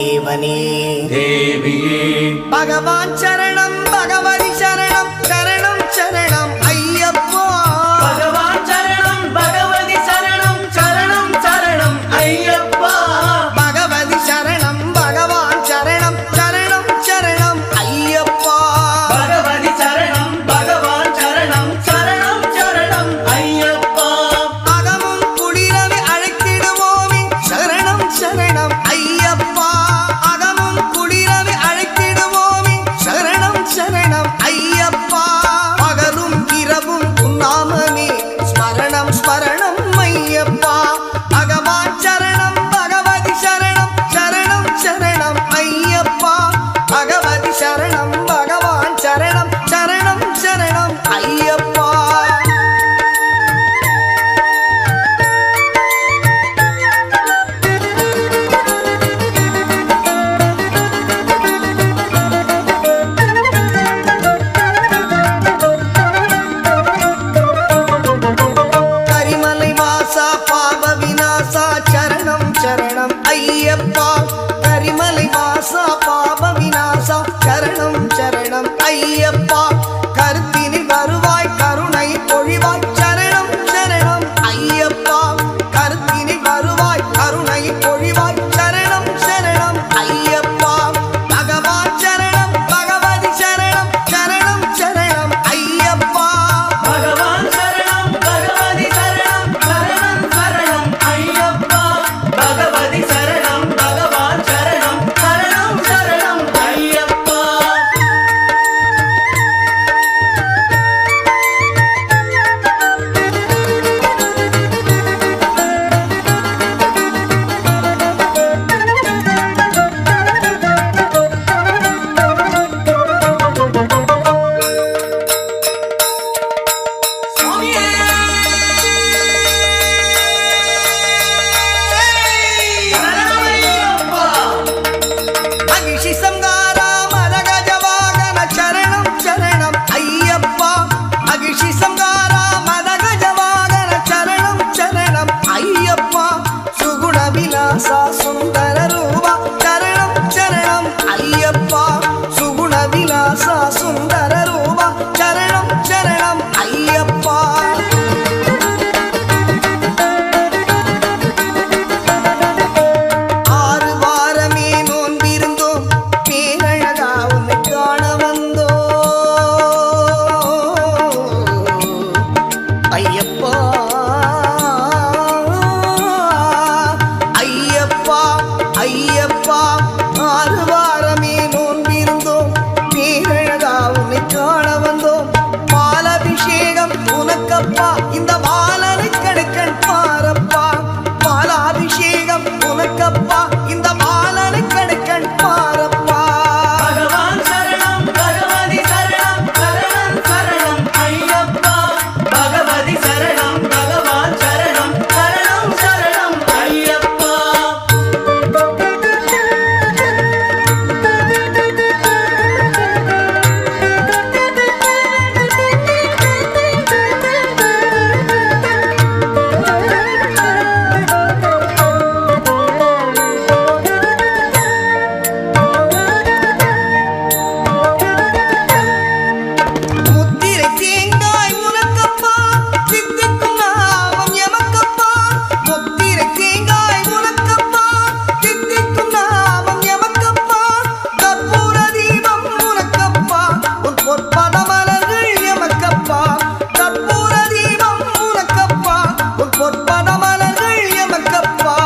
தேவனே தேவியே பகவான் சரணம் பகவதி சரணம் சரணம் சரணம் ஐயப்பா பகவான் சரணம் பகவதி சரணம் சரணம் சரணம் ஐயப்பா பகவதி சரணம் பகவான் சரணம் சரணம் சரணம் ஐயப்பா பகவதி சரணம் பகவான் சரணம் சரணம் சரணம் ஐயப்பா அகமும் குளிரவே அழைத்திடுவோமே சரணம் சரணம் ஐயப்பா அகமும் குளிரவே அழைத்திடுவோமே சரணம் சரணம் ஐயப்பா பகலும் இரவும் உன்னாமமே ஸ்மரணம் ஸ்மரணம் ஐயப்பா பகவான் சரணம் பகவதி சரணம் சரணம் சரணம் ஐயப்பா பகவதி சரணம் பகவான் சரணம் சரணம் சரணம் ஐயப்பா கரிமலை வாசா பாவ விநாசா சரணம் சரணம் ஐயப்பா கரிமலை வாசா பாவ விநாசா சரணம் சரணம் ஐயப்பா கருத்தினில் வருவாய் கருணை பொழிவாய் சரணம் சரணம் ஐயப்பா கருத்தினில் வருவாய் கருணை பொழிவாய் சரணம் சரணம் ஐயப்பா பகவான் சரணம் பகவதி சரணம் சரணம் சரணம் ஐயப்பா பகவான் சரணம் பகவதி சரணம் சரணம் சரணம் ஐயப்பா பகவதி சரணம் பகவான் சரணம் சரணம் சரணம் ஐயப்பா சரணம் ஐயப்பா மகிஷி சம்ஹாரா மதகஜ வாகன சரணம் சரணம் ஐயப்பா மகிஷி சம்ஹாரா மதகஜ வாகன சரணம் சரணம் ஐயப்பா சுகுண விலாசா சுந்தர ரூபா சரணம் சரணம் ஐயப்பா சுகுண விலாசா சுந்தர ரூபா சரணம் சரணம் ஐயப்பா ஆறு வாரமே நோன்பிருந்தோம் பேரழகா உன்னை காண வந்தோம் ஐயப்பா ஐயப்பா ஐயப்பா ஆறு வாரமே நோன்பிருந்தோம் பேரழகா உன்னை காண வந்தோம் பாலாபிஷேகம் உனக்கப்பா இந்த பாலனை கடுக்கன் பாரப்பா பாலாபிஷேகம் உனக்கப்பா இந்த பாலனை கடுக்கன் பாரப்பா பகவான் சரணம் பகவதி சரணம் சரணம் சரணம் ஐயப்பா பகவதி சரணம் பகவான் சரணம் சரணம் சரணம் ஐயப்பா முத்திரை தேங்காய் உனக்கப்பா சித்திக்கும் நாமம் எமக்கப்பா முத்திரை தேங்காய் உனக்கப்பா சித்திக்கும் நாமம் எமக்கப்பா கற்பூர தீபம் உனக்கப்பா உன் பொற்பத மலர்கள் எமக்கப்பா கற்பூர தீபம் உனக்கப்பா உன் பொற்பத மலர்கள் எமக்கப்பா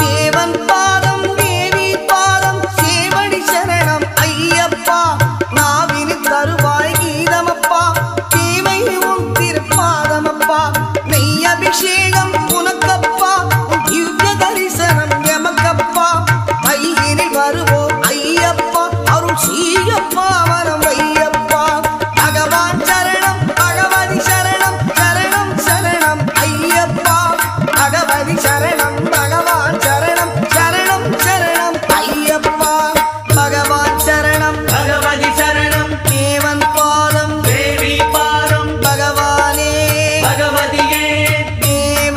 தேவன் பாதம் தேவி பாதம் சேவடி சரணம் ஐயப்பா நாவினில் தருவாய் கீதமப்பா தேவை உன் திருப்பாதமப்பா நெய் அபிஷேகம் உனக்கப்பா உன் திவ்ய தரிசனம் எமக்கப்பா கையினில் வருவோம் ஐயப்பா அருள் சீயப்பா வரம் ஐயப்பா பகவான் சரணம் பகவதி சரணம் சரணம் சரணம் ஐயப்பா பகவதி சரணம் பகவான் சரணம் சரணம் சரணம் ஐயப்பா பகவான் சரணம் பகவதி சரணம் தேவன் பாதம் தேவி பாதம் பகவானே பகவதியே தேவ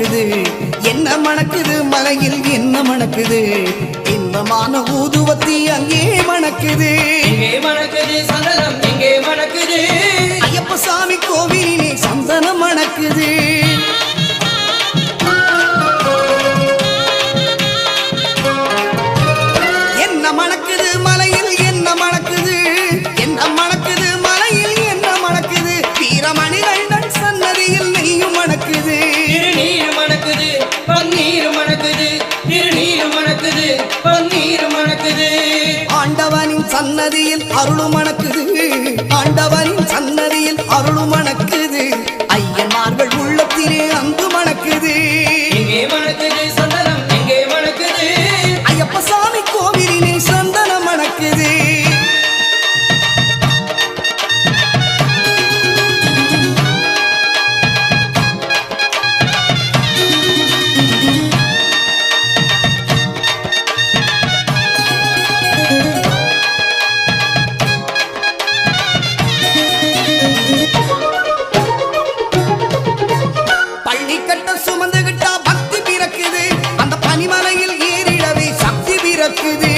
மணக்குது என்ன மணக்குது மலையில் என்ன மணக்குது இன்பமான ஊதுவத்தி அங்கே மணக்குது எங்கே மணக்குது சந்தனம் எங்கே மணக்குது ஐயப்ப சாமி கோவிலிலே சந்தனம் மணக்குது என்ன மணக்குது மலையில் என்ன மணக்குது என்ன மணக்குது மலையில் என்ன மணக்குது வீரமணிகண்டன் சன்னதியில் நெய்யும் மணக்குது திருநீர் மணக்குது பன்னீர் மணக்குது திருநீர் மணக்குது பன்னீர் மணக்குது ஆண்டவனின் சன்னதியில் அருளும் மணக்குது ஆண்டவனின் சன்னதியில் அருளும் மணக்குது ஐயன்மார்கள் உள்ளத்திலே அங்கு மணக்குது எங்கே மணக்குது சந்தனம் எங்கே மணக்குது ஐயப்ப சாமி கோவிலிலே சந்தனம் மணக்குது பள்ளிக்கட்ட சுமந்துகிட்டா பக்தி பிறக்குது அந்த பனிமலையில் ஏறிடவே சக்தி பிறக்குது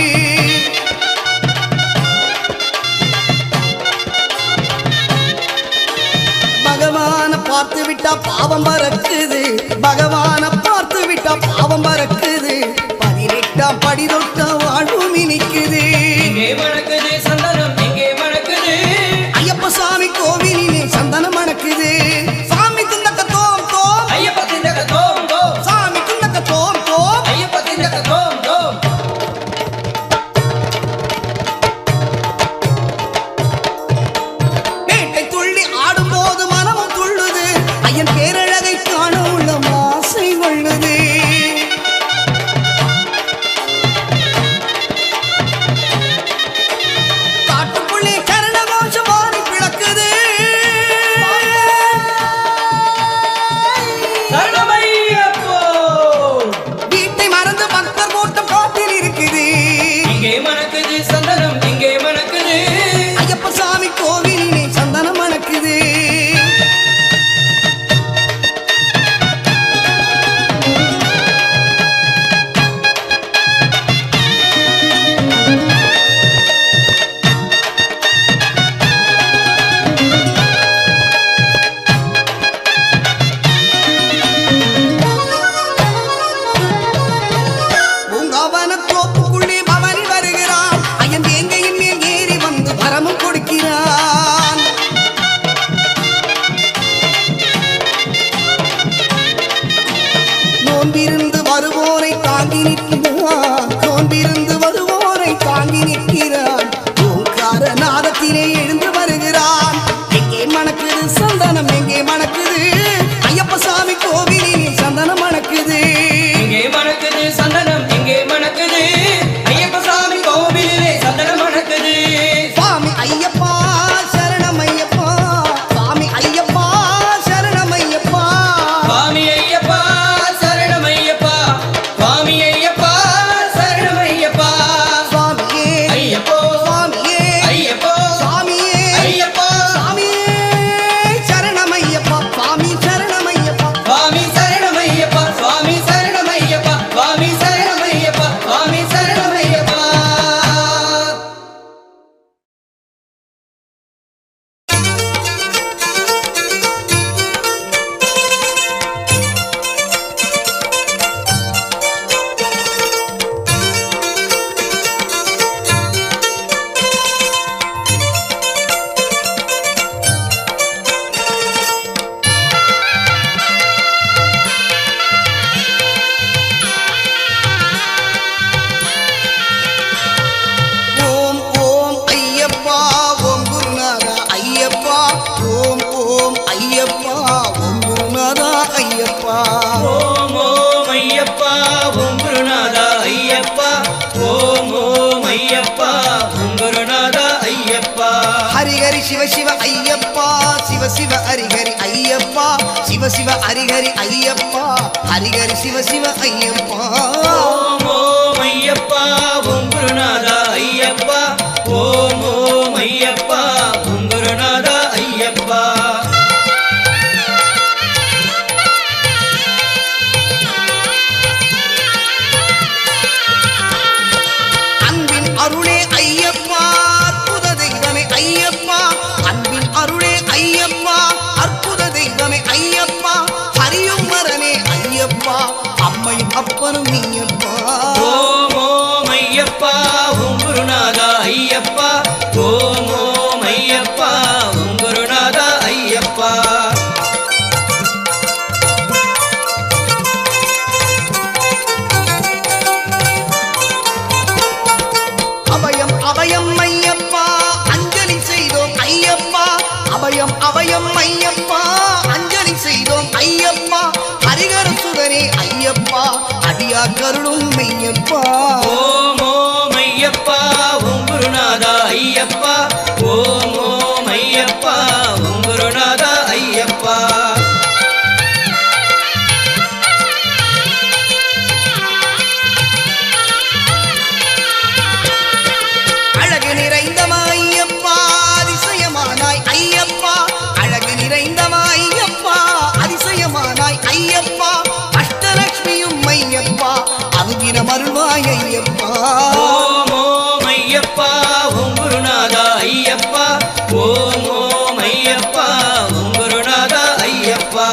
பகவான பார்த்து விட்டா பாவம் பறக்குது பகவான பார்த்து விட்டா பாவம் பறக்குது 18ஆம் படி தொட்ட வாழ்வும் இனிக்குது எங்கே மணக்குது சந்தனம் எங்கே மணக்குது ஐயப்ப சாமி கோவிலிலே சந்தனம் மணக்குது சாமி துண்டக்க தோம் தோம் ஐயப்ப திண்டக தோம் தோம் சாமி துண்டக்க தோம் தோம் ஐயப்ப திண்டக தோம் தோம் பேட்டை துள்ளி ஆடும்போது மனமும் துள்ளுது ஐயன் பேரழகை காண உள்ள ஆசை கொள்ளுது காட்டுக்குள்ளே கரண கோஷம் வாரி பிளக்குது சரணமையப்போ வீட்டை மறந்து பக்தர் கூட்டம் காட்டில் இருக்குது எங்கே மணக்குது சந்தனம் எங்கே மணக்குது ஐயப்ப சாமி கோவிலிலே சந்தனம் மணக்குது பூங்காவன தோப்புக்குள்ளே பவனி வருகிறான் ஐயன் வேங்கையின் மேல் ஏறி வந்து வரமும் கொடுக்கிறான் நோன்பிருந்து வருவோரை தாங்கி நிற்கிறான் நோன்பிருந்து வருவோரை தாங்கி நிற்கிறான் ஓங்கார நாதத்திலே எழுந்து வருகிறான் எங்கே மணக்குது சந்தனம் எங்கே மணக்குது ஐயப்ப சாமி கோவிலிலே சந்தனம் மணக்குது எங்கே மணக்குது சந்தனம் எங்கே மணக்குது ஐயப்ப சாமி கோவிலிலே சந்தனம் மணக்குது சுவாமி ஐயப்பா சரணம் ஐயப்பா சுவாமி ஐயப்பா சரணம் ஐயப்பா சுவாமி ஐயப்பா சரணமையப்பா சுவாமி ஐயப்பா சரணமையப்பா சுவாமியே ஐயப்போ சுவாமியே ஐயப்போ சுவாமியே ஐயப்போ சுவாமியே சரணம் ஐயப்பா சுவாமி சரணம் ஐயப்பா சுவாமி சரணமையப்பா சுவாமி சரணமையப்பா சுவாமி சரணமையப்பா சுவாமி சரணமையப்பா ஓம் ஓம் ஐயப்பா ஓம் குருநாதா ஐயப்பா ஓம் ஓம் ஐயப்பா ஓம் குருநாதா ஐயப்பா ஓம் ஓம் ஐயப்பா ஓம் குருநாதா ஐயப்பா ஓம் ஓம் ஐயப்பா ஓம் குருநாதா ஐயப்பா ஹரிஹரி சிவ சிவ ஐயப்பா சிவ சிவ ஹரிஹரி ஐயப்பா சிவ சிவ ஹரிஹரி ஐயப்பா ஹரிஹரி சிவ சிவ ஐயப்பா ஓம் ஓம் ஐயப்பா ஓம் குருநாதா ஐயப்பா ஓம் ஓம் ஐயப்பா ஓம் குருநாதா ஐயப்பா அருளே ஐயப்பா அற்புத தெய்வமே ஐயப்பா அன்பின் அருளே ஐயப்பா அற்புத தெய்வமே ஐயப்பா ஹரியும் மரனே ஐயப்பா அம்மையும் அப்பனும் நீயப்பா ஓம் ஓம் ஐயப்பா ஓம் குருநாதா ஐயப்பா ஓம் ஓம் ஐயப்பா ஓம் குருநாதா ஐயப்பா அபயம் அபயம் ஐயப்பா அஞ்சலி செய்தோம் ஐயப்பா அபயம் அபயம் ஐயப்பா அஞ்சலி செய்தோம் ஐயப்பா ஹரிகர சுதனே ஐயப்பா அடியா கருளும் மெய்யப்பா ஓம் ஓம் ஐயப்பா ஓம் குருநாதா ஐயப்பா ஓம் ஓம் ஐயப்பா ஓம் குருநாதா ஐயப்பா அழகு நிறைந்தவா ஐயப்பா அதிசயமானாய் ஐயப்பா அழகு நிறைந்தவா ஐயப்பா அதிசயமானாய் ஐயப்பா அஷ்டலட்சுமியும் ஐயப்பா அனுதினம் அருள்வாய் ஐயப்பா ஓம் ஓம் ஐயப்பா ஓம் குருநாதா ஐயப்பா ஓம் ஓம் ஐயப்பா ஓம் குருநாதா ஐயப்பா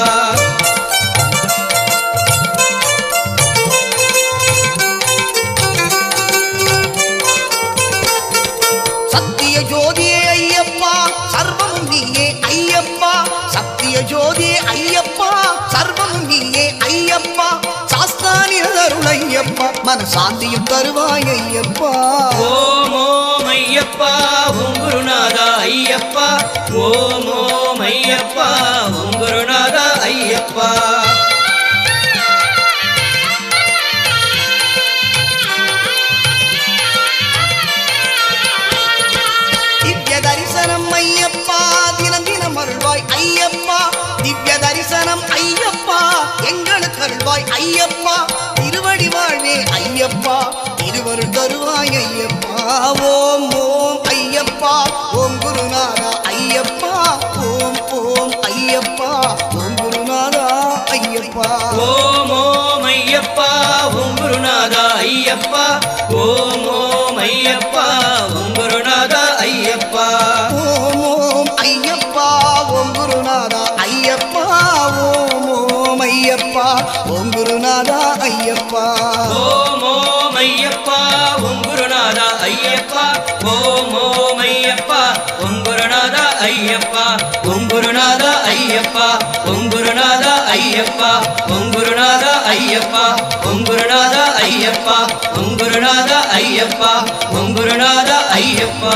சத்திய ஜோதியே ஐயப்பா சர்வமும் நீயே ஐயப்பா சத்திய ஜோதியே ஐயப்பா சர்வமும் நீயே ஐயப்பா சாஸ்தானியருள் ஐயப்பா மனசாந்தியும் தருவாய் ஐயப்பா ஓம் ஓம் ஐயப்பா ஓம் குருநாதா ஐயப்பா ஓம் ஓம் ஐயப்பா ஓம் குருநாதா ஐயப்பா திவ்ய தரிசனம் ஐயப்பா தினம் தினம் அருள்வாய் ஐயப்பா திவ்ய தரிசனம் ஐயப்பா எங்களுக்கு அருள்வாய் ஐயப்பா திருவடி வாழ்வே ஐயப்பா திருவருள் தருவாய் ஐயப்பா ஓம் ஓம் ஐயப்பா ஓம் குருநாதா ஐயப்பா ஓம் ஓம் ஐயப்பா ஓம் குருநாதா ஐயப்பா ஓம் ஓம் ஐயப்பா ஓம் குருநாதா ஐயப்பா ஓம் ஓம் ஐயப்பா ஓம் குருநாதா ஐயப்பா ஓம் ஓம் ஐயப்பா ஓம் குருநாதா ஐயப்பா ஓம் ஓம் ஐயப்பா ஓம் குருநாதா ஐயப்பா ஓம் ஓம் ஐயப்பா ஓம் குருநாதா ஐயப்பா ஓம் ஓம் ஐயப்பா ஓம் குருநாதா ஐயப்பா ஓம் குருநாதா ஐயப்பா ஓம் குருநாதா ஐயப்பா ஓம் குருநாதா ஐயப்பா ஓம் குருநாதா ஐயப்பா ஓம் குருநாதா ஐயப்பா ஓம் குருநாதா ஐயப்பா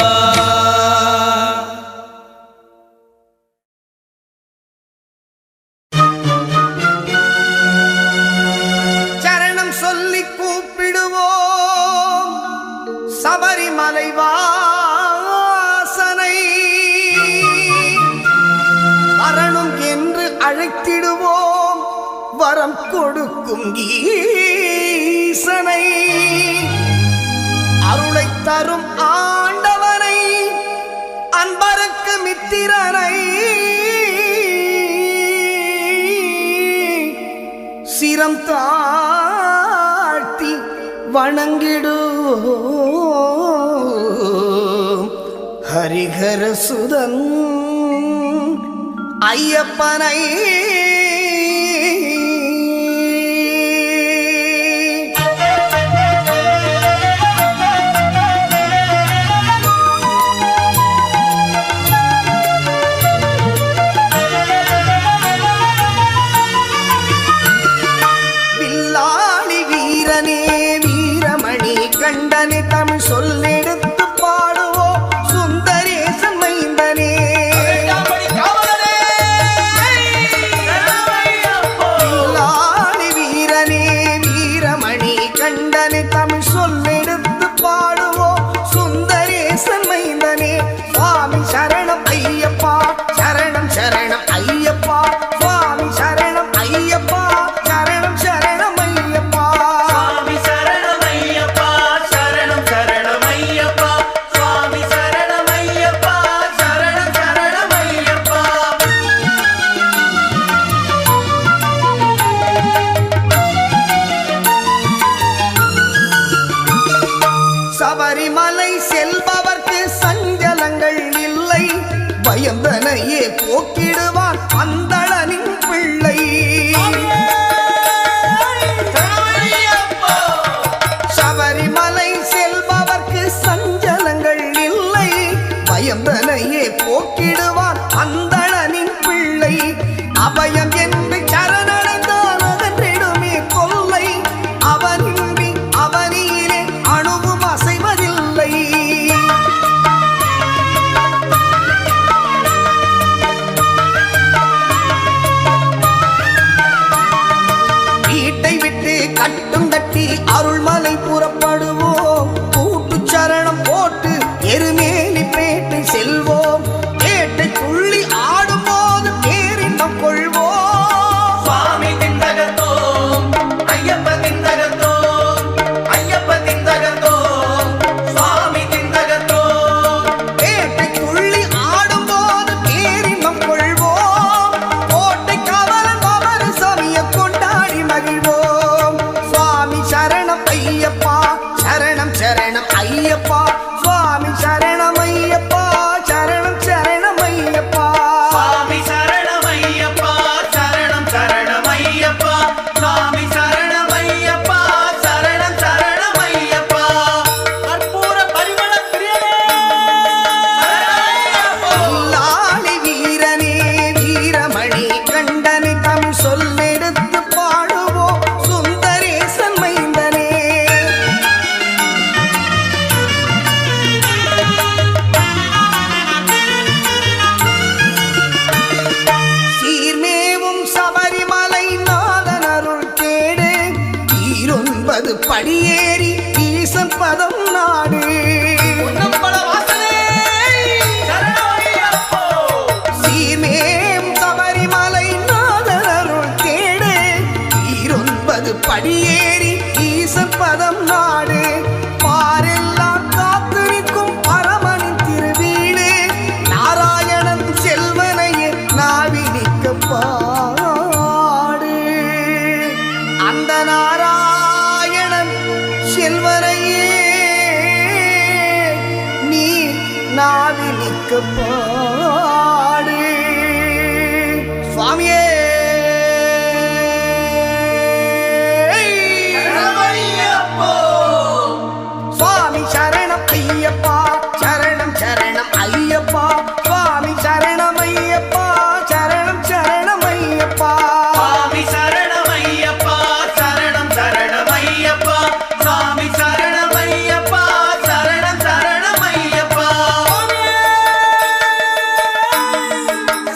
சரணம் சொல்லி கூப்பிடுவோம் சபரிமலை வாசனை வரணும் என்று அழைத்திடுவோம் வரம் கொடுக்கும் ஈசனை அருளை தரும் ஆண்டவனை அன்பருக்கு மித்திரனை சிரம் தாழ்த்தி வணங்கிடுவோம் ஹரிஹர சுதன் ஐயப்பனை வில்லாளி வீரனே வீரமணி கண்டனே தமிழ் சொல்லெடுத்து பாடுவோம் சுந்தரேசன் மைந்தனே பயந்தனையே போக்கிடுவான் அந்தளனின் பிள்ளை சபரிமலை செல்பவர்க்கு சஞ்சலங்கள் இல்லை பயந்தனையே போக்கிடுவான் அந்தளனின் பிள்ளை அபயம் என்று சரணடைந்தான் அகன்றிடுமே கொல்லை அவனின்றி அவனியிலே அணுவும் அசைவதில்லை வீட்டை விட்டு கட்டும் கட்டி அருள்மலை புறப்படுவோம் கூட்டு சரணம் போட்டு எருமேலி பேட்டை செல்வோம் பேட்டை துள்ளி ஆடும் போது பேரின்பம் கொள்வோம் சுவாமி திண்டகத்தோம் ஐயப்ப திண்டகத்தோம் ஐயப்ப திண்டகத்தோம் சுவாமி திண்டகத்தோம் பேட்டை துள்ளி ஆடும் போது பேரின்பம் கொள்வோம் கோட்டை காவலன் அவர் சாமியை கொண்டாடி மகிழ்வோம் சுவாமி சரணம் ஐயப்பா சரணம் சரணம் ஐயப்பா சுவாமி சரணம் ஐயப்பா சரணம் சரணம் ஐயப்பா சுவாமி சரணமையப்பா சரணம் சரணமையப்பா சுவாமி சரணமையப்பா சரணம் சரணமையப்பா கற்பூர பரிமள பிரியனே சரணமையப்பா லாலி வீரனே வீரமணி கண்டனை தமிழ் சொல்லெடுத்து பாடுவோம் சுந்தரேசன் மைந்தனே சீர்மேவும் சபரிமலை நாதன் அருள் தேடு ஈரொன்பது படியேறி ஈசன் பதம் நாடு பொன்னம்பல வாசனே சரணமையப்போ சீர்மேம் சபரிமலை நாதன் அருள் தேடு ஈரொன்பது படியேறி ஈசன் பதம் நாடு பாரெல்லாம் காத்து நிற்கும் பரமனின் திருவீடு நாராயணன் செல்வனையே நாவி நிற்க பாடு அந்த நாராயணன் செல்வனையே நீ நாவி நிற்க பாடு சுவாமியே சரணமையப்போ சுவாமி சரணம் ஐயப்பா சரணம் சரணம் ஐயப்பா சுவாமி சரணம் ஐயப்பா சரணம் சரணம் ஐயப்பா சுவாமி சரணமையப்பா சரணம் சரணமையப்பா சுவாமி சரணமையப்பா சரணம் சரணமையப்பா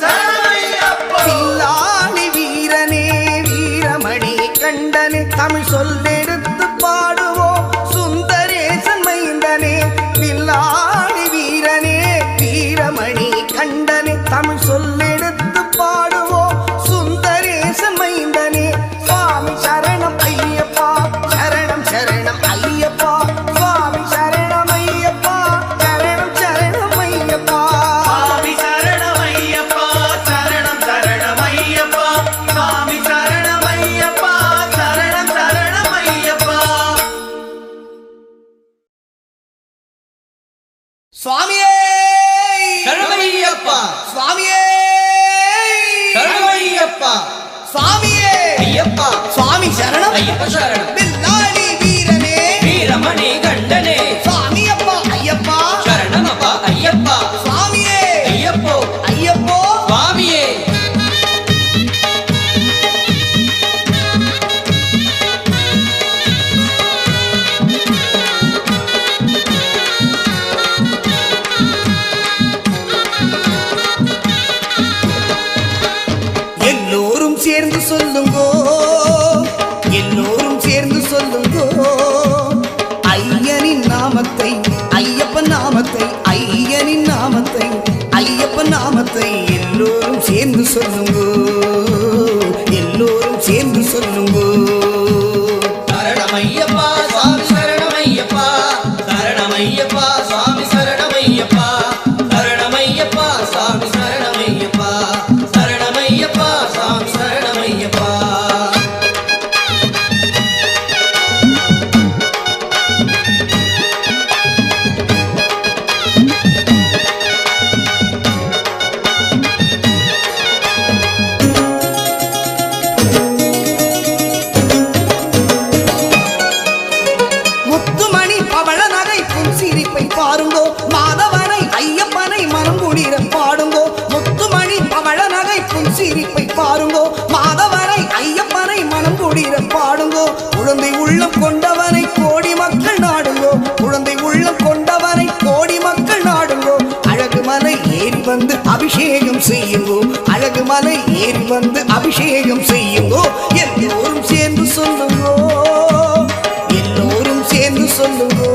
சரணமையப்பா பில்லாளி வீரனே வீரமணி கண்டனே தமிழ் சொல்லெடுத்து பாடுவோம் சுந்தரேசன் மைந்தனே பில்லாளி வீரனே வீரமணி கண்டனே தமிழ் சொல்லெடுத்து பாடுவோம் சுந்தரேசன் மைந்தனே சுவாமி சரணம் ஐயப்பா சரணம் சரணம் ஐயப்பா சுவாமி சரணம் ஐயப்பா சரணம் சரணம் ஐயப்பா சுவாமி சரணமையப்பா சரணம் சரணமையப்பா சுவாமி சரணமையப்பா சரணம் சரணமையப்பா சுவாமியே சரணமையப்பா சுவாமியே சரணமையப்பா சுவாமியே ஐயப்பா சுவாமி சரணம் ஐயப்ப சரணம் பில்லாளி வீரனே வீரமணி கண்டனே சுவாமி அப்பா ஐயப்பா சரணமப்பா ஐயப்பா சுவாமியே ஐயப்போ ஐயப்போ சுவாமியே எல்லோரும் சேர்ந்து சொல்லுங்கோ எல்லோரும் சேர்ந்து சொல்லுங்கோ ஐயனின் நாமத்தை ஐயப்பன் நாமத்தை ஐயனின் நாமத்தை ஐயப்பன் நாமத்தை எல்லோரும் சேர்ந்து சொல்லுங்கோ எல்லோரும் சேர்ந்து சொல்லுங்கோ சரணமையப்பா சுவாமி சரணமையப்பா சரணமையப்பா சுவாமி சரணமையப்பா சரணமையப்பா சுவாமி சரணமையப்பா சரணமையப்பா சுவாமி சரணமையப்பா மாதவனை ஐயப்பனை மனம் குளிர பாடுங்கோ முத்துமணி பவள நகை புன்சிரிப்பை பாருங்கோ மாதவனை ஐயப்பனை மனம் குளிர பாடுங்கோ குழந்தை உள்ளம் கொண்டவனை கோடி மக்கள் நாடுங்கோ குழந்தை உள்ளம் கொண்டவனை கோடி மக்கள் நாடுங்கோ அழகு மலை ஏறி வந்து அபிஷேகம் செய்யுங்கோ அழகு மலை ஏறி வந்து அபிஷேகம் செய்யுங்கோ எல்லோரும் சேர்ந்து சொல்லுங்கோ எல்லோரும் சேர்ந்து சொல்லுங்கோ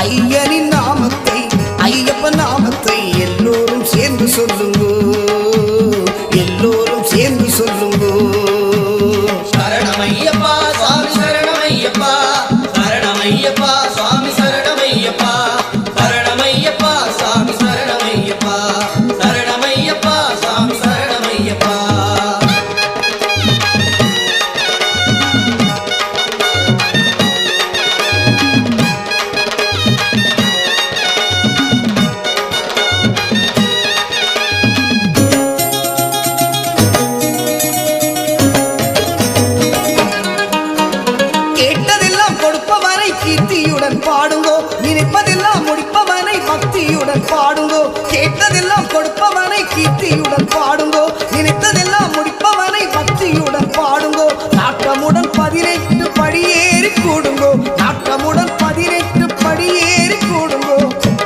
ஐயனின் நாமத்தை ஐயப்பன் நாமத்தை எல்லோரும் சேர்ந்து சொல்லுங்கோ எல்லோரும் சேர்ந்து சொல்லுங்கோ சரணமையப்பா சுவாமி சரணமையப்பா சரணமையப்பா சுவாமி சரணமையப்பா சரணமையப்பா சுவாமி சரணமையப்பா சரணமையப்பா சுவாமி சரணமையப்பா கேட்டதெல்லாம் கொடுப்பவனை கீர்த்தியுடன் பாடுங்கோ நினைப்பதெல்லாம் முடிப்பவனை பக்தியுடன் பாடுங்கோ கேட்டதெல்லாம் கொடுப்பவனை கீர்த்தியுடன் பாடுங்கோ நினைத்ததெல்லாம் முடிப்பவனை பக்தியுடன் பாடுங்கோ நாட்டமுடன் 18 படியேறி கூடுங்கோ நாட்டமுடன் 18 படியேறி கூடுங்கோ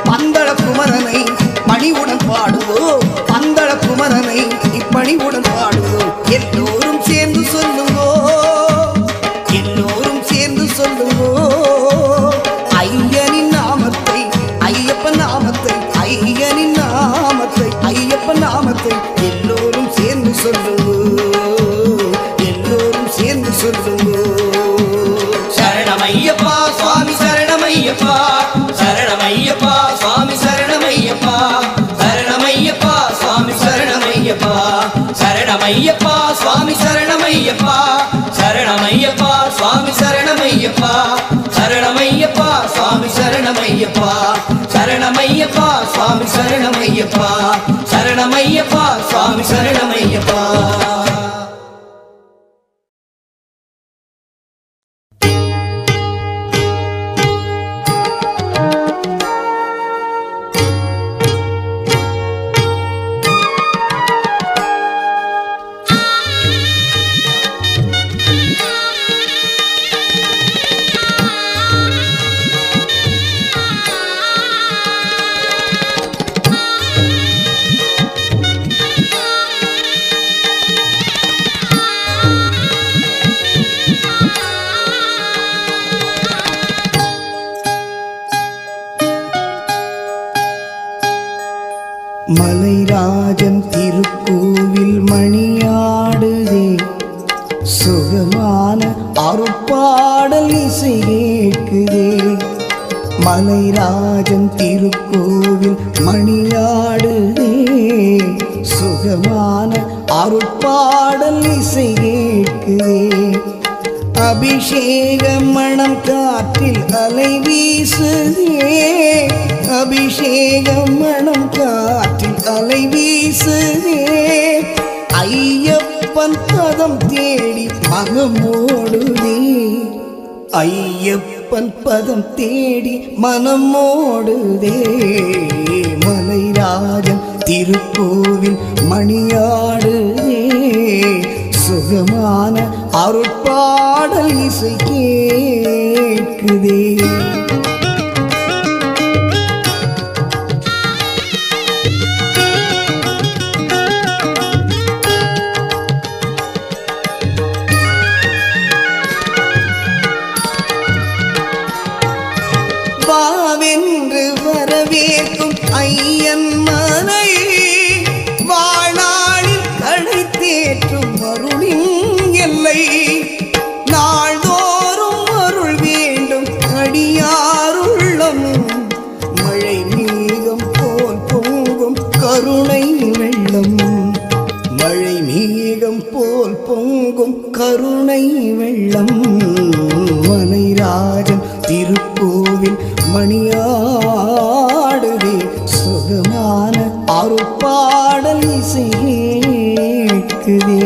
பந்தள குமரனை பணிவுடன் பாடுங்கோ பந்தள குமரனை இப்பணிவுடன் பாடுங்கோ எல்லோரும் சேர்ந்து சொல்லுங்கோ எல்லோரும் சேர்ந்து சொல்லுங்கோ ஐயனின் நாமத்தை ஐயப்பன் நாமத்தை ஐயனின் நாமத்தை ஐயப்பன் நாமத்தை எல்லோரும் சேர்ந்து சொல்லுங்கோ எல்லோரும் சேர்ந்து சொல்லுங்கோ சரணமையப்பா சுவாமி சரணமையப்பா சரணமையப்பா சுவாமி சரணமையப்பா சரணமையப்பா சுவாமி சரணமையப்பா சரணமையப்பா சுவாமி சரணமையப்பா சரணமையப்பா சுவாமி சரணமையப்பா சரணமையப்பா சுவாமி சரணமையப்பா சரணமையப்பா சுவாமி சரணமையப்பா சரணமையப்பா சுவாமி சரணமையப்பா மலைராஜன் திருக்கோவில் மணியாடுதே சுகமான அருட்பாடல் இசை கேட்குதே மலைராஜன் திருக்கோவில் மணியாடுதே சுகமான அருட்பாடல் இசை கேட்குதே அபிஷேக மணம் காற்றில் அலை வீசுதே அபிஷேக மணம் காற்றில் அலை வீசுதே ஐயப்பன் பதம் தேடி மனமோடுதே ஐயப்பன் பதம் தேடி மனமோடுதே மலைராஜன் திருக்கோவில் மணியாடுதே சுகமான அருட்பாடல் இசை கேட்குதே வாவென்று வரவேற்கும் ஐயன் மனை வாழ்நாளில் கடை தேற்றும் அருளின் எல்லை நாள்தோறும் அருள் வேண்டும் அடியாருள்ளம் மழை மேகம் போல் பொங்கும் கருணை வெள்ளம் மழை மேகம் போல் பொங்கும் கருணை வெள்ளம் மலைராஜன் திருக்கோவில் மணியாடுதே சுகமான அருட்பாடல் இசை கேட்குதே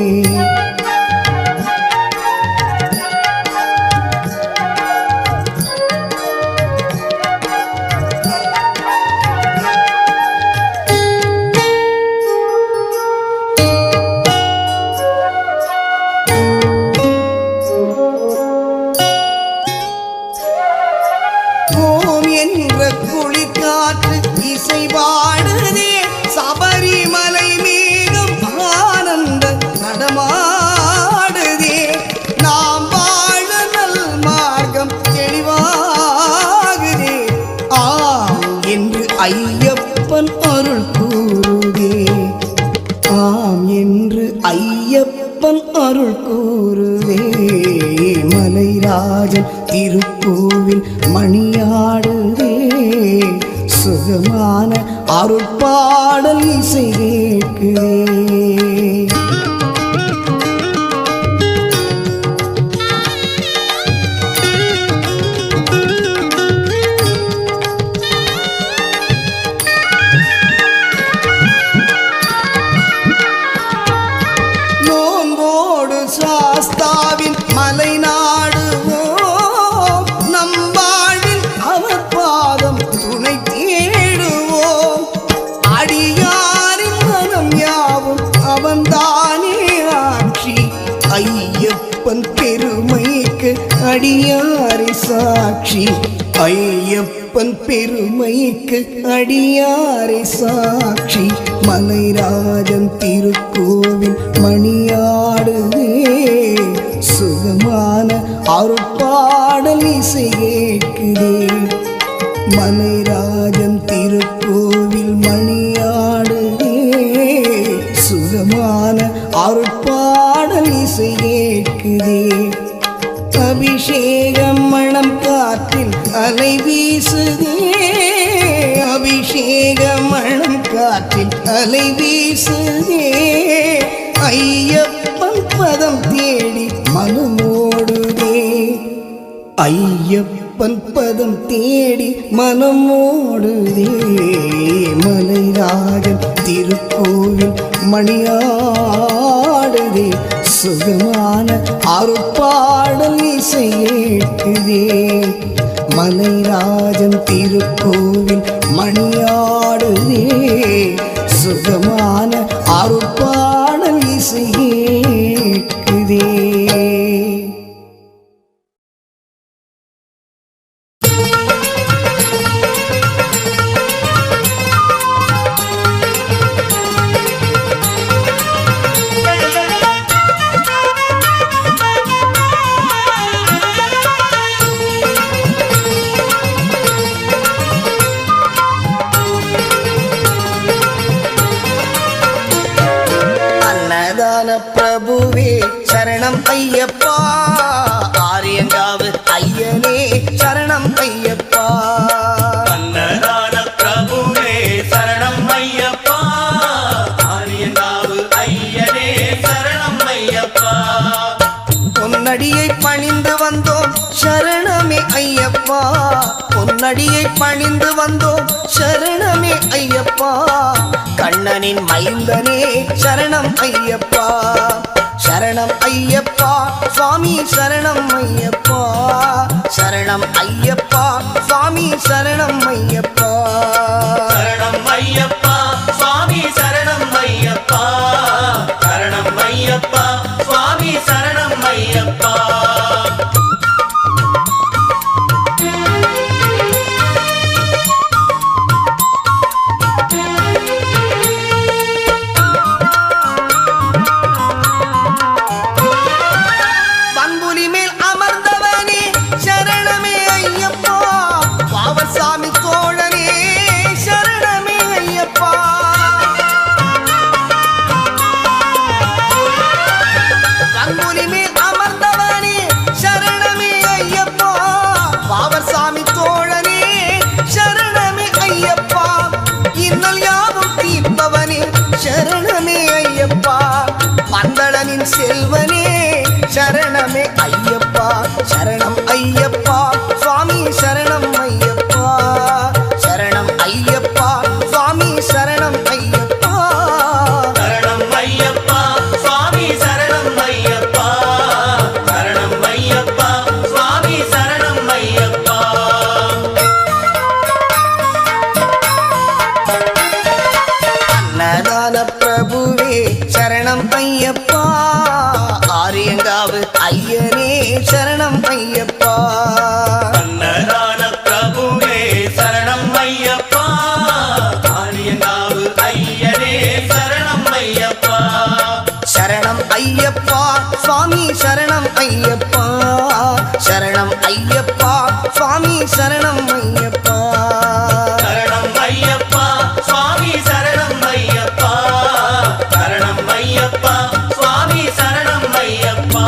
குளிர்காற்று இசை பாடுதே சபரிமலை மேகம் ஆனந்த நடமாடுதே நாம் வாழ நல் மார்க்கம் தெளிவாகுதே ஆம் என்று ஐயப்பன் அருள் கூறுதே ஆம் என்று ஐயப்பன் அருள் கூறுதே மலைராஜன் திருக்கோவில் மணியாடுதே சுகமான அருட்பாடல் இசை கேட்குதே சாஸ்தாவின் மலை நாடுவோம் நம் வாழ்வில் அவர் பாதம் துணை தேடுவோம் அடியாரின் மனம் யாவும் அவன்தானே ஆட்சி ஐயப்பன் பெருமைக்கு அடியாரை சாட்சி ஐயப்பன் பெருமைக்கு அடியாரை சாட்சி மலைராஜன் திருக்கோவில் மணியாடுதே சுகமான அருட்பாடல் இசை கேட்குதே மலைராஜன் திருக்கோவில் மணியாடுதே சுகமான அருட்பாடல் இசை கேட்குதே அபிஷேகம் மணம் காற்றில் அலை வீசுதே அபிஷேகம் மணம் காற்றில் அலை வீசுதே ஐயப்பன் பதம் தேடி மனமோடுதே ஐயப்பன் பதம் தேடி மனமோடுதே மலைராஜன் திருக்கோவில் மணியாடுதே சுகமான அருட்பாடல் இசை கேட்குதே மலைராஜன் திருக்கோவில் மணியாடுதே சுகமான அருட்பாடல் இசை கேட்குதே பிரபுவே சரணம் ஐயப்பா ஆரியங்காவு ஐயனே சரணம் ஐயப்பா அன்னதான பிரபுவே சரணம் ஐயப்பா ஆரியங்காவு ஐயனே சரணம் ஐயப்பா பொன்னடியை பணிந்து வந்தோம் சரணமே ஐயப்பா பொன்னடியை பணிந்து வந்தோம் சரணமே ஐயப்பா கண்ணனின் மைந்தனே சரணம் ஐயப்பா சரணம் ஐயப்பா சுவாமி சரணம் ஐயப்பா சரணம் ஐயப்பா சுவாமி சரணம் ஐயப்பா சரணம் ஐயப்பா சுவாமி சரணம் ஐயப்பா சரணம் ஐயப்பா சுவாமி சரணம் ஐயப்பா சரணமே ஐயப்பா பந்தளனின் செல்வனே சரணமே ஐயப்பா சரணம் ஐயப்பா சுவாமி சரணம் ஐயப்பா சரணம் ஐயப்பா சுவாமி சரணம் ஐயப்பா சரணம் ஐயப்பா சுவாமி சரணம் ஐயப்பா சரணம் ஐயப்பா சுவாமி சரணம் ஐயப்பா ஐயப்பா சரணம் ஐயப்பா சுவாமி சரணம் ஐயப்பா சரணம் ஐயப்பா சுவாமி சரணம் ஐயப்பா சரணம் ஐயப்பா சுவாமி சரணம் ஐயப்பா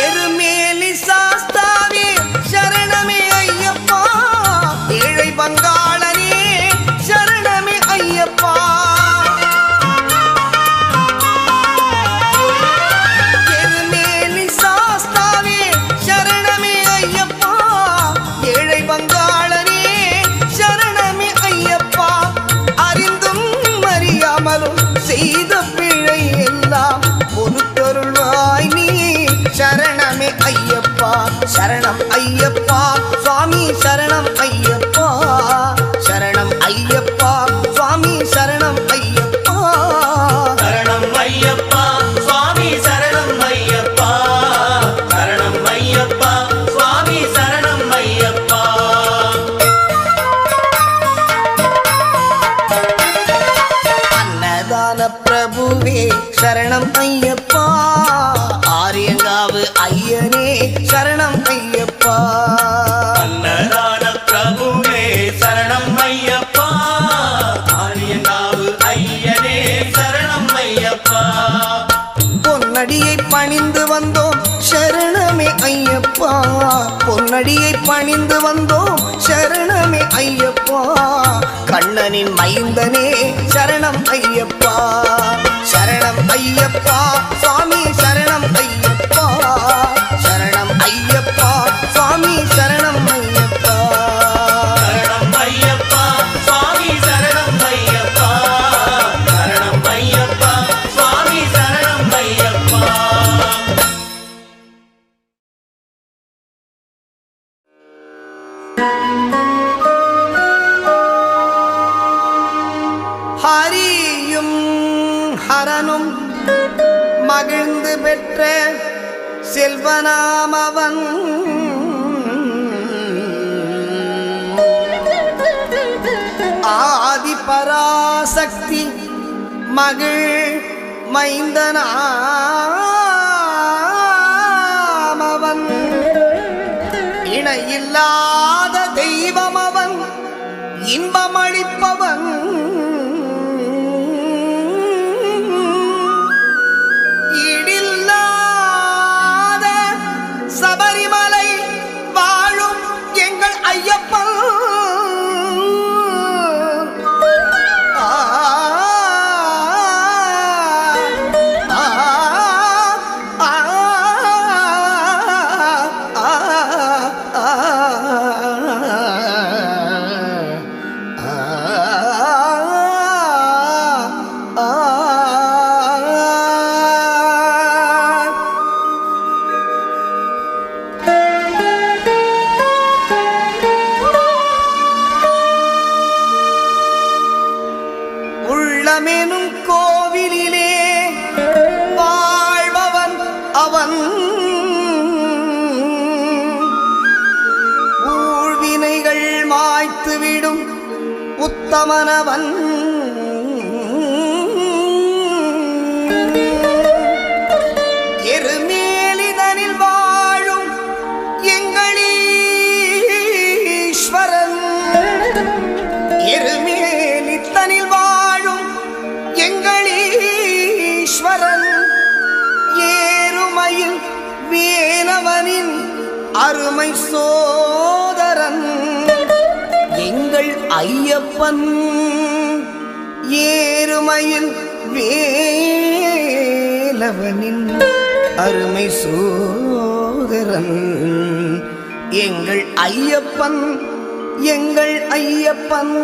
எருமேலி சாஸ்தாவே சரணமே ஐயப்பா ஏழை பங்காளனே சரணமே ஐயப்பா எருமேலி சாஸ்தாவே சரணமே ஐயப்பா ஏழை பங்காளனே சரணமே ஐயப்பா அறிந்தும் அறியாமலும் செய்த பிழை எல்லாம் பொறுத்தருள்வாய் நீ சரணமே ஐயப்பா சரணம் ஐயப்பா சுவாமி சரணம் ஐயப்பா சரணம் ஐயப்பா சுவாமி சரணம் ஐயப்பா சரணம் ஐயப்பா சுவாமி சரணம் ஐயப்பா சரணம் ஐயப்பா சுவாமி சரணம் ஐயப்பா அன்னதான பிரபுவே சரணம் ஐயப்பா ஆரியங்காவு ஐயனே சரணம் ஐயப்பா அன்னதான பிரபுவே சரணம் ஐயப்பா ஆரியங்காவு ஐயனே சரணம் ஐயப்பா பொன்னடியை பணிந்து வந்தோம் சரணமே ஐயப்பா பொன்னடியை பணிந்து வந்தோம் சரணமே ஐயப்பா கண்ணனின் மைந்தனே சரணம் ஐயப்பா சரணம் ஐயப்பா சுவாமி சரணம் ஐயப்பா சரணம் ஐயப்பா சுவாமி சரணம் ஐயப்பா சரணம் ஐயப்பா சுவாமி சரணம் ஐயப்பா சரணம் ஐயப்பா சுவாமி சரணம் ஐயப்பா ஹரியும் ஹரனும் மகிழ்ந்து பெற்ற செல்வனாமவன் ஆதி பராசக்தி மகிழ் மைந்தனாமவன் இணையில்லாத தெய்வம் அவன் இன்பமளிப்பவன் ஈடில்லாத சபரிமலை வாழும் எங்கள் ஐயப்பன் ஆ, ஆ, ஆ, உள்ளமெனும் கோவிலிலே வாழ்பவன் அவன் ஊழ்வினைகள் மாய்த்துவிடும் உத்தமனவன் எருமேலிதனில் வாழும் எங்களீஸ்வரன் எருமேலித்தனில் வாழும் எங்களீஸ்வரன் ஏறுமையில் வேலவனின் அருமை சோதரன் எங்கள் ஐயப்பன் ஏறுமையில் வேலவனின் அருமை சோதரன் எங்கள் ஐயப்பன் எங்கள் ஐயப்பன்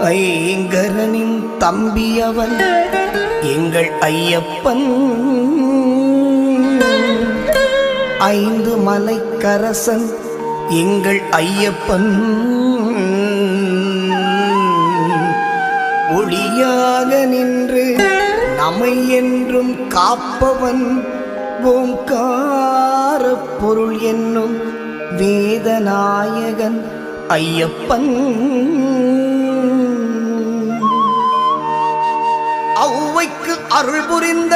ஐங்கரனின் தம்பியவன் எங்கள் ஐயப்பன் ஐந்து மலைக்கரசன் எங்கள் ஐயப்பன் ஒளியாக நின்று நம்மை என்றும் காப்பவன் ஓங்கார பொருள் என்னும் வேதநாயகன் ஐயப்பன். ஔவைக்கு அருள் புரிந்த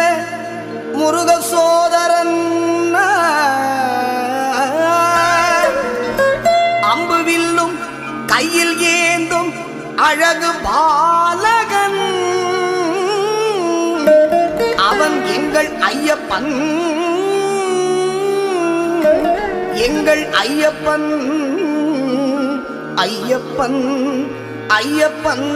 முருக சோதரன் அம்புவில்லும் கையில் ஏந்தும் அழகு பாலகன் அவன் எங்கள் ஐயப்பன், எங்கள் ஐயப்பன், ஐயப்பன், ஐயப்பன்.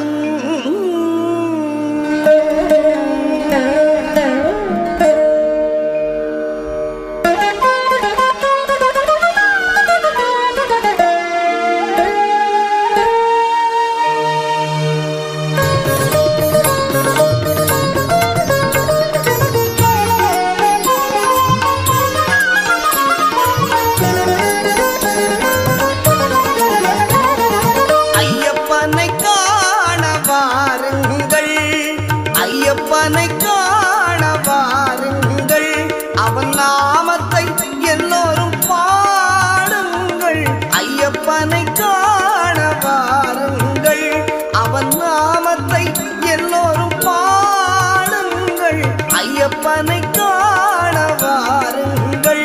ஐயப்பனை காண வாருங்கள், அவன் நாமத்தை எல்லோரும் பாடுங்கள். ஐயப்பனை காண வாருங்கள், அவன் நாமத்தை எல்லோரும் பாடுங்கள். ஐயப்பனை காண வாருங்கள்.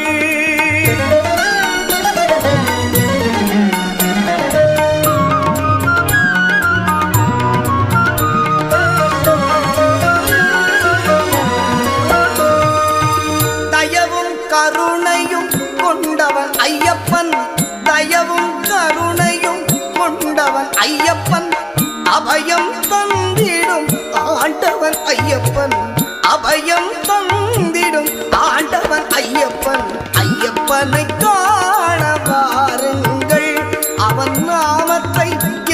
கருணையும் கொண்டவன் ஐயப்பன், தயவும் கருணையும் கொண்டவன் ஐயப்பன், அபயம் தந்திடும் ஆண்டவன் ஐயப்பன், அபயம் தந்திடும் ஆண்டவன் ஐயப்பன். ஐயப்பனை காண வாருங்கள், அவன் நாமத்தை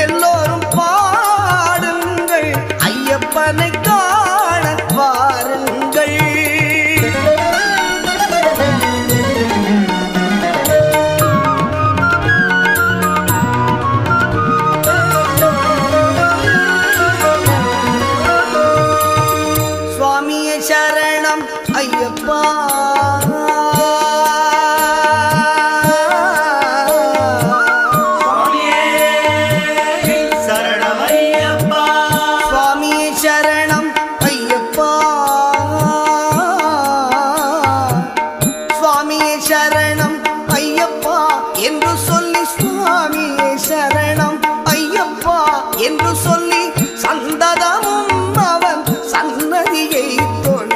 எல்லோரும் பாடுங்கள். ஐயப்பனை காண வாருங்கள். சரணம் ஐயப்பா, சுவாமியே சரணம் ஐயப்பா, சுவாமியே சரணம் ஐயப்பா, சுவாமியே சரணம் ஐயப்பா என்று சொல்லி, சுவாமியே சரணம் ஐயப்பா என்று சொல்லி சந்ததமும் அவன் சன்னதியை தொழ,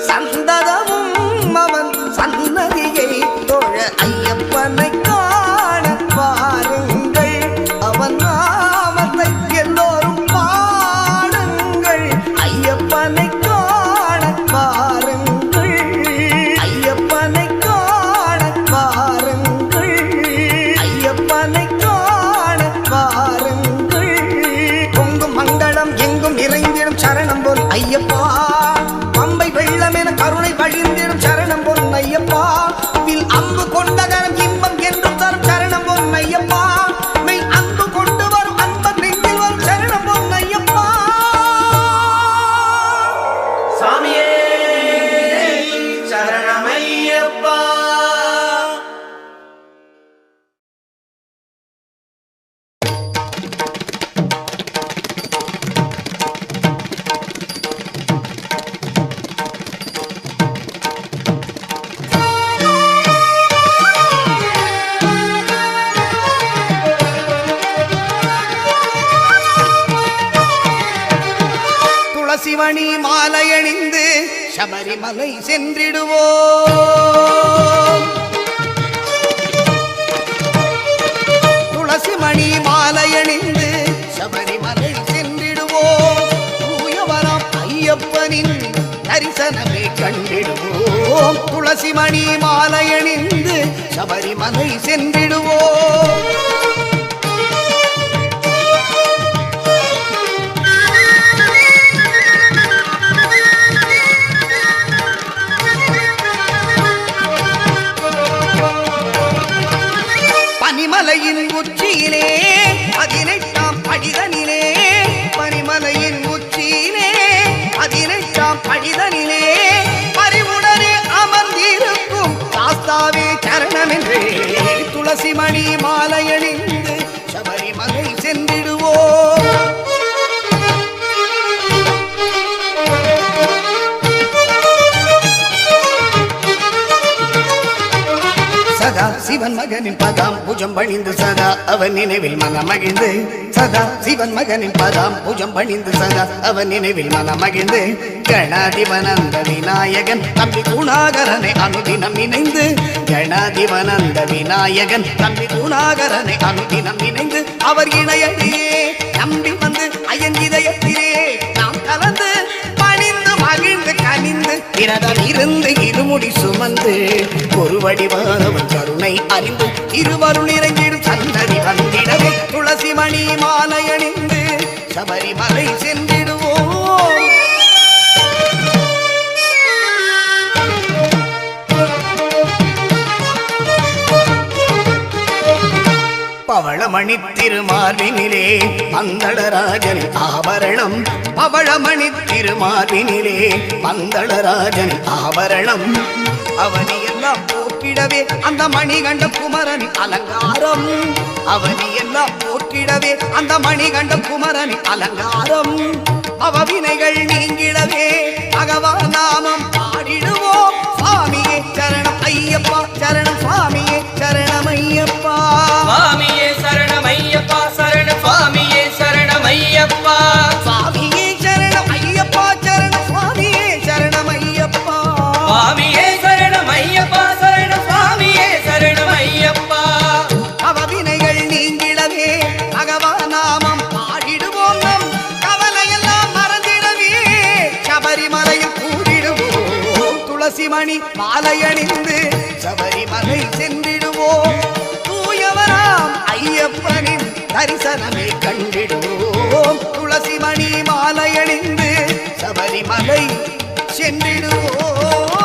சந்ததமும் அவன் சன்னதியை தொழ. ஐயப்பனை காண வாருங்கள், அவன் நாமத்தை எல்லோரும் பாடுங்கள். ஐயப்பனை காண வாருங்கள், ஐயப்பனை காண வாருங்கள், ஐயப்பனை காண வாருங்கள். பொங்கும் மங்களம் எங்கும் நிறைந்திடும் சரணம் பொன் ஐயப்பா, பம்பை வெள்ளம் என கருணை வழிந்திடும் சரணம் பொன் ஐயப்பா, வில் அம்பு கொண்ட கரம் இன்பம் என்றும் தரும் சரணம் பொன் ஐயப்பா, மெய் அன்பு கொண்டு வரும் அன்பன் நெஞ்சில் வரும் சரணம் பொன் ஐயப்பா. சாமியே சரணம் ஐயப்பா. துளசிமணி மாலையணிந்து சபரிமலை சென்றிடுவோம், துளசிமணி மாலையணிந்து சபரிமலை சென்றிடுவோம். தூயவரம் ஐயப்பனின் தரிசனமே கண்டிடுவோம், துளசிமணி மாலையணிந்து சபரிமலை சென்றிடுவோம். துளசி மணி மாலையணிந்து சபரிமலை சென்றிடுவோம். சதா சிவன் மகனின் பதாம் பூஜம் பணிந்து சதா அவன் நினைவில் மனமகிழ்ந்து சதா சிவன் மகனின் பதாம் பூஜம் பணிந்து சதா அவன் நினைவில் மனமகிழ்ந்து கணாதிபனந்த விநாயகன் தம்பி குணாகரனை அனுதினம் இணைந்து கணாதிபனந்த விநாயகன் தம்பி குணாகரனை அனுதினம் இணைந்து அவர் இணையடியே நம்பி வந்து ஐயன் இதயத்திலே நாம் கலந்து பணிந்து மகிழ்ந்து கனிந்து விரதம் இருந்து இருமுடி சுமந்து ஒரு வடிவானவன் கருணை அறிந்து இருவருள் நிறைந்திடும் சந்ததி வந்திடவே துளசி மணி மாலையணிந்து சபரிமலை சென்றிடுவோம். பவளமணி திருமார்பினிலே பந்தளராஜன் ஆபரணம் பவளமணி திருமார்பினிலே பந்தளராஜன் ஆபரணம் அவனி எல்லாம் போக்கிடவே அந்த மணிகண்ட குமரன் அலங்காரம் அவனி எல்லாம் போக்கிடவே அந்த மணிகண்ட குமரன் அலங்காரம் அவவினைகள் நீங்கிடவே பகவான் நாமம் பாடிடுவோம். சுவாமியே சரணம் ஐயப்பா சரணம் சுவாமியே சரணம் ஐயப்பா சுவாமியே சரணம் ஐயப்பா சரணம் சுவாமியே சரணம் ஐயப்பா சுவாமியே சரணம் ஐயப்பா சரணம் சுவாமியே சரணம் ஐயப்பா சுவாமியே சரணம் ஐயப்பா சரணம் சுவாமியே சரணம் ஐயப்பா அவவினைகள் நீங்கிடவே பகவான் நாமம் பாடிடுவோம். நம் கவலையெல்லாம் மறந்திடவே சபரிமலையில் கூடிடுவோம். துளசி மணி மாலையணிந்து சபரிமலை சென்றிடுவோம். தூயவராம் ஐயப்பனின் தரிசனமே கண்டிடுவோம். துளசி மணி மாலையணிந்து சபரிமலை சென்றிடுவோம்.